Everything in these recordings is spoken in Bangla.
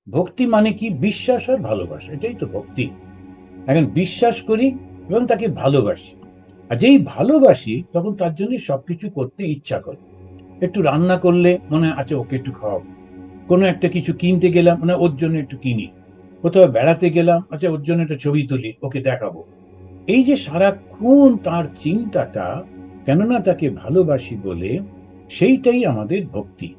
ভক্তি মানে কি? বিশ্বাস আর ভালোবাসা, এটাই তো ভক্তি। এখন বিশ্বাস করি এবং তাকে ভালোবাসি, আর যেই ভালোবাসি তখন তার জন্য সবকিছু করতে ইচ্ছা করে। একটু রান্না করলে মনে হয় আচ্ছা ওকে একটু খাওয়াবো, কোনো একটা কিছু কিনতে গেলাম মানে ওর জন্য একটু কিনি, কোথাও বেড়াতে গেলাম আচ্ছা ওর জন্য একটা ছবি তুলি ওকে দেখাবো। এই যে সারাক্ষণ তার চিন্তাটা, কেননা তাকে ভালোবাসি বলে, সেইটাই আমাদের ভক্তি।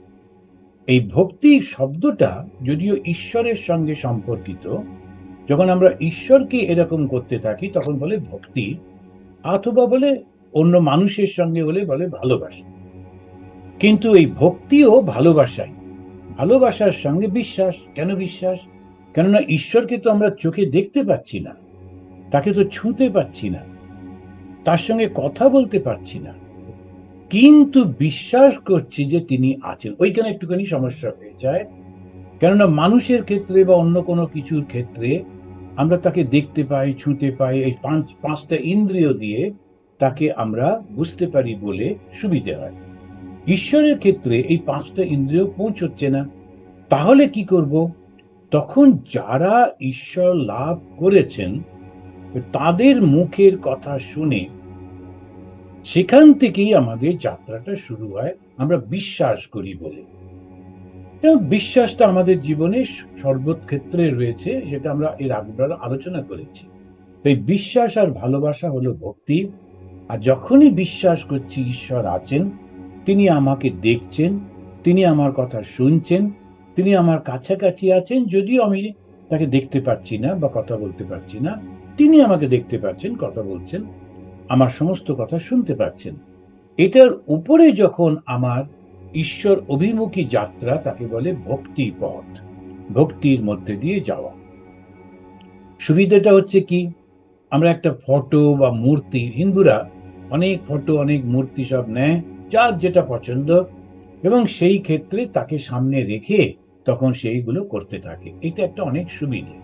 এই ভক্তি শব্দটা যদিও ঈশ্বরের সঙ্গে সম্পর্কিত, যখন আমরা ঈশ্বরকে এরকম করতে থাকি তখন বলে ভক্তি, অথবা বলে অন্য মানুষের সঙ্গে হলে বলে ভালোবাসা। কিন্তু এই ভক্তিও ভালোবাসাই, ভালোবাসার সঙ্গে বিশ্বাস। কেন বিশ্বাস? কেননা ঈশ্বরকে তো আমরা চোখে দেখতে পাচ্ছি না, তাকে তো ছুঁতে পাচ্ছি না, তার সঙ্গে কথা বলতে পারছি না, কিন্তু বিশ্বাস করছি যে তিনি আছেন। ওইখানে একটুখানি সমস্যা হয়ে যায়। কেননা মানুষের ক্ষেত্রে বা অন্য কোনো কিছুর ক্ষেত্রে আমরা তাকে দেখতে পাই, ছুঁতে পাই, এই পাঁচটা ইন্দ্রিয় দিয়ে তাকে আমরা বুঝতে পারি বলে সুবিধে হয়। ঈশ্বরের ক্ষেত্রে এই পাঁচটা ইন্দ্রিয় পৌঁছচ্ছে না। তাহলে কি করব? তখন যারা ঈশ্বর লাভ করেছেন তাদের মুখের কথা শুনে সেখান থেকেই আমাদের যাত্রাটা শুরু হয়, আমরা বিশ্বাস করি বলে। এবং বিশ্বাসটা আমাদের জীবনে সর্বক্ষেত্রে রয়েছে, যেটা আমরা এর আগেবার আলোচনা করেছি। তাই বিশ্বাস আর ভালোবাসা হলো ভক্তি। আর যখনই বিশ্বাস করছি ঈশ্বর আছেন, তিনি আমাকে দেখছেন, তিনি আমার কথা শুনছেন, তিনি আমার কাছাকাছি আছেন, যদিও আমি তাকে দেখতে পাচ্ছি না বা কথা বলতে পারছি না, তিনি আমাকে দেখতে পাচ্ছেন, কথা বলছেন, আমার সমস্ত কথা শুনতে পাচ্ছেন। এটার উপরে যখন আমার ঈশ্বর অভিমুখী যাত্রা, তাকে বলে ভক্তি পথ, ভক্তির মধ্যে দিয়ে যাওয়া। সুবিধাটা হচ্ছে কি? আমরা একটা ফটো বা মূর্তি, হিন্দুরা অনেক ফটো অনেক মূর্তি সব নেয়, যার যেটা পছন্দ, এবং সেই ক্ষেত্রে তাকে সামনে রেখে তখন সেইগুলো করতে থাকে। এটা একটা অনেক সুবিধে।